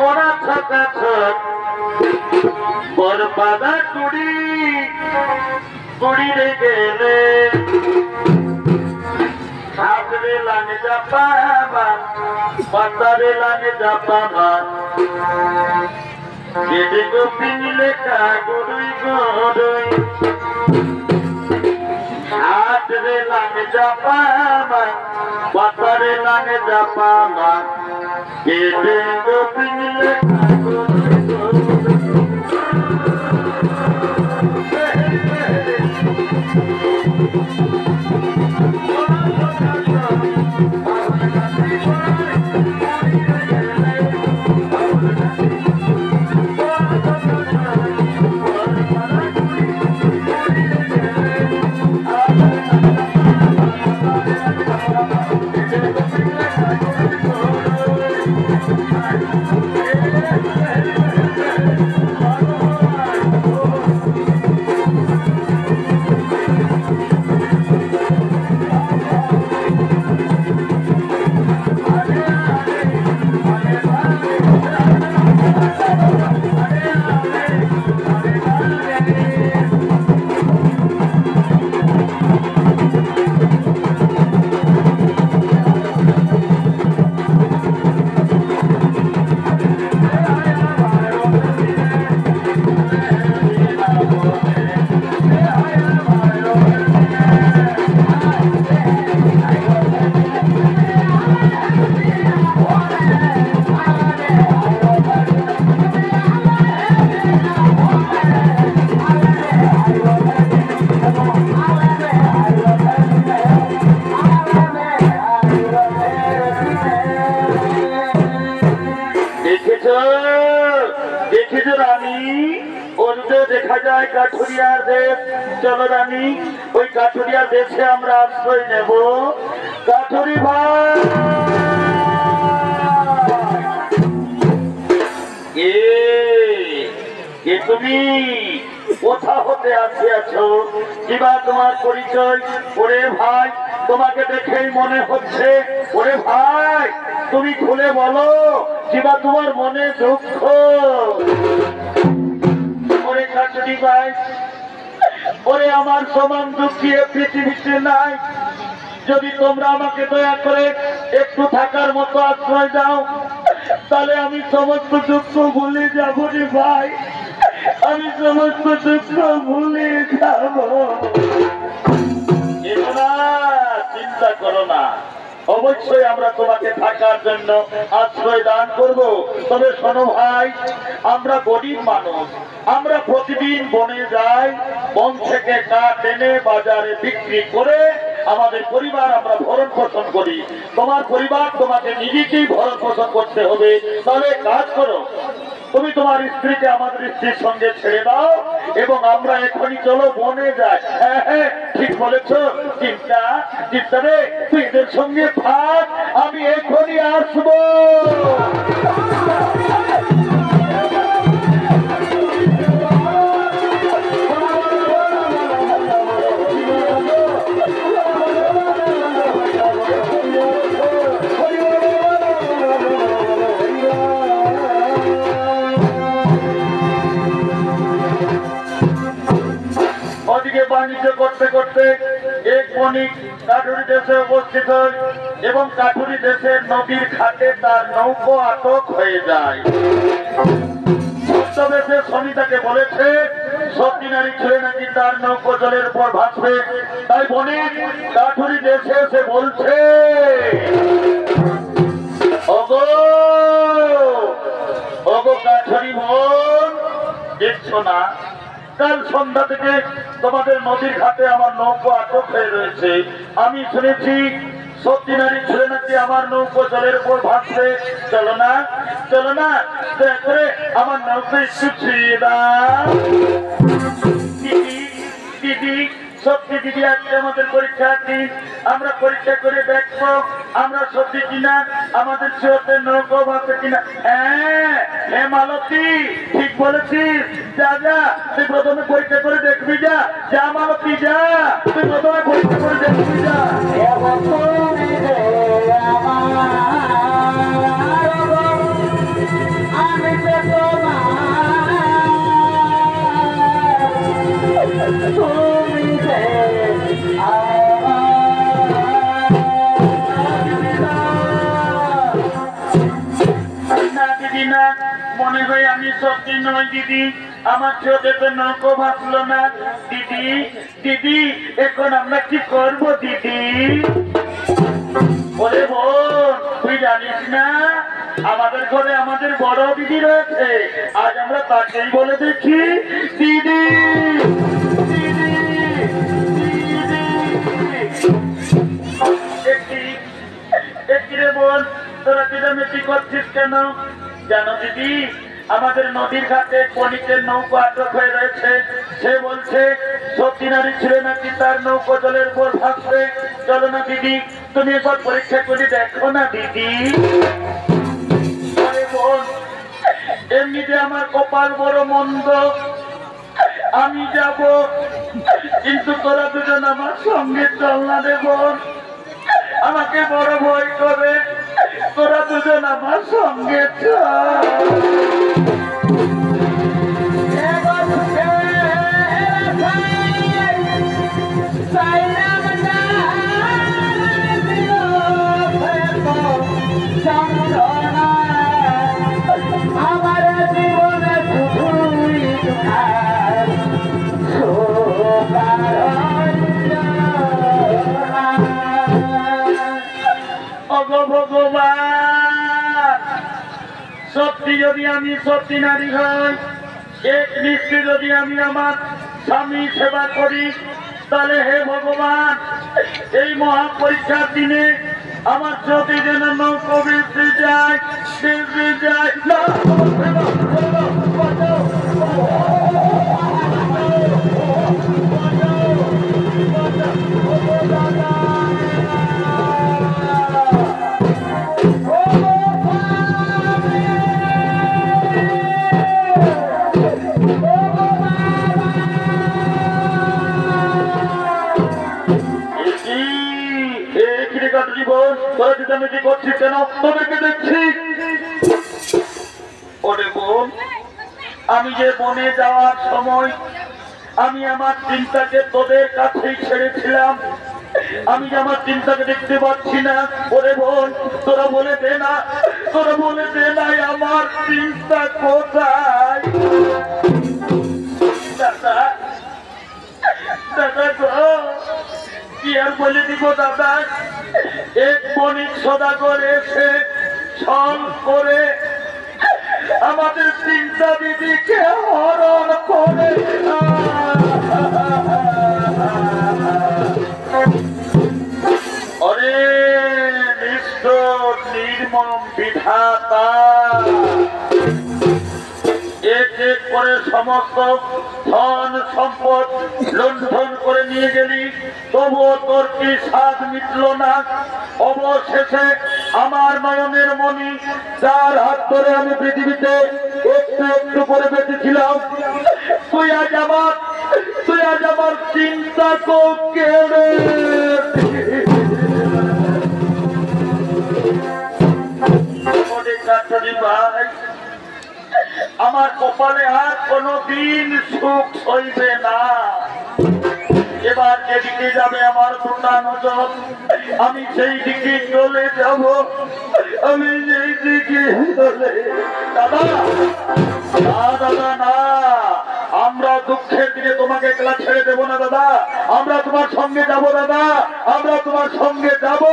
পড়া থাকা ছোট বরবাদা কুড়ি কুড়ি রে গেলে সাগরে লাগে জাপাবা পাতারে লাগে জাপাবা কেটে গো পিলে কাগড়ুই গড়ুই সাগরে লাগে জাপাবা পাতারে লাগে জাপাবা কেটে গো পিলে কাগড়ুই গড়ুই দেখা যায় কাঠুরিয়ার দেশ। চলো রানী, ওই কাঠুরিয়ার দেশে আমরা আশ্রয় নেব। কাঠুরি ভাই, তুমি কোথা হতে আসিয়াছো? কিবা তোমার পরিচয়? ওরে ভাই, তোমাকে দেখেই মনে হচ্ছে। ওরে ভাই, তুমি খুলে বলো, কিবা তোমার মনে দুঃখ? ওরে কাঠুরি ভাই, ওরে আমার সমান দুঃখী পৃথিবীতে নাই। যদি তোমরা আমাকে দয়া করে একটু থাকার মতো আশ্রয় দাও, তাহলে আমি সমস্ত দুঃখ ভুলে যাব রে ভাই। আমি সমস্ত দুঃখ ভুলে যাব। চিন্তা করো না, অবশ্যই আমরা তোমাকে থাকার জন্য আশ্রয় দান করব। তবে শোনো ভাই, আমরা গরিব মানুষ, আমরা প্রতিদিন বনে যাই, বন থেকে কাঠ এনে বাজারে বিক্রি করে আমাদের পরিবার আমরা ভরণ পোষণ করি। তোমার পরিবার তোমাকে নিজেকেই ভরণ পোষণ করতে হবে। তাহলে কাজ করো, তুমি তোমার স্ত্রীকে আমাদের স্ত্রীর সঙ্গে ছেড়ে দাও এবং আমরা এখনই চলো বনে যাই। হ্যাঁ হ্যাঁ, ঠিক বলেছ। চিন্তা রে, তুই এদের সঙ্গে থাক, আমি এখনই আসবো। বাণিজ্য করতে করতে এক বণিক কাঠুরি দেশে উপস্থিত হয় এবং কাঠুরি দেশের নদীর ঘাটে তার নৌকো আটক হয়ে যায়। ছদ্মবেশে সনিতাকে বলেছে সত্যি নারী ছেড়ে নাকি তার নৌকো জলের উপর ভাসবে। তাই বণিক কাঠুরি দেশে এসে বলছে, ওগো ওগো কাঠুরি বোন, দেখছো না কাল সন্ধ্যা থেকে তোমাদের নদীর ঘাটে আমার নৌকো আটক হয়ে রয়েছে। আমি শুনেছি সত্যি নারী ছেলে নাকি আমার নৌকো জলের উপর ভাসবে। চলো না, চলো না, দয়া করে আমার নৌকো একটু ছুঁয়ে দাও। দিদি দিদি, সত্যি দিদি, আজকে আমাদের পরীক্ষার্থী, আমরা পরীক্ষা করে দেখবো আমরা সত্যি কিনা, আমাদের স্রোতের নৌকো ভাসে কিনা। হ্যাঁ হ্যাঁ মালতী, ঠিক বলেছিস। যা যা, তুই প্রথমে পরীক্ষা করে দেখবি। যা যা মালতী, যা, তুই প্রথমে পরীক্ষা করে দেখবি। যা আমার কিনা মনে হয় আমি সত্যি নয় দিদি, আমার চোখে তো নৌকো ভাসলো না দিদি। দিদি এখন আমরা কি করবো দিদি? ওরে বোন তুই জানিস না আমাদের ঘরে আমাদের বড় দিদি রয়েছে, আজ আমরা তাকেই বলে দেখি দিদি দিদি দিদি। রে বোন তোরা কিরামেটি করছিস কেন? জানো দিদি আমাদের নদীর ঘাটে কণিকের নৌকো আটক হয়ে রয়েছে। সে বলছে সত্যি নারী ছিল নাকি তার নৌকো জলের উপর ভাসবে। চলো না দিদি তুমি একবার পরীক্ষা করে দেখো না দিদি। এমনিতে আমার কপাল বড় মন্দ, আমি যাব কিন্তু তোরা দুজন আমার সঙ্গে চল না রে বোন, আমাকে বড় ভয় করে, তোরা দুজন আমার সঙ্গে চল। ভগবান সত্যি যদি আমি সত্যি নারী হই, এক নিশ্চয় যদি আমি আমার স্বামী সেবা করি, তাহলে হে ভগবান এই মহা পরীক্ষার দিনে আমার চোখে যেন নৌকো বেঁচে যায় না। করছিস কেন? তোদেরকে দেখছি। ওরে বোন আমি যে বনে যাওয়ার সময় আমি আমার চিন্তাকে তোদের কাছেই ছেড়েছিলাম, আমি যে আমার চিন্তাকে দেখতে পাচ্ছি না। ওরে বোন তোরা বলে দে না, তোরা বলে দে নাই আমার চিন্তা কোথায়? দাদা দাদা গো কি আর বলে দিব দাদা, এক বণিক সদাগর এসে ছল করে আমাদের চিন্তা দিদিকে হরণ করে। অরে নিষ্ঠুর নির্মম বিধাতা, এক এক করে সমস্ত ধন সম্পদ লুণ্ঠন করে নিয়ে গেলি, তবুও তোর কি স্বাদ মিটল না। অবশেষে আমার নয়নের মণি যার হাত ধরে আমি পৃথিবীতে একটু একটু করে বেঁচেছিলাম, তুই আজ আমার চিন্তা কেড়ে ভাই, আমার কপালে আর কোনদিন সুখ হইবে না। এবার যেদিকে যাবে আমার দুটা নজর, আমি সেই দিকে চলে যাব, আমি সেই দিকে দাদা না দাদা না, আমরা দুঃখের দিনে তোমাকে একলা ছেড়ে দেবো না দাদা, আমরা তোমার সঙ্গে যাব দাদা, আমরা তোমার সঙ্গে যাব।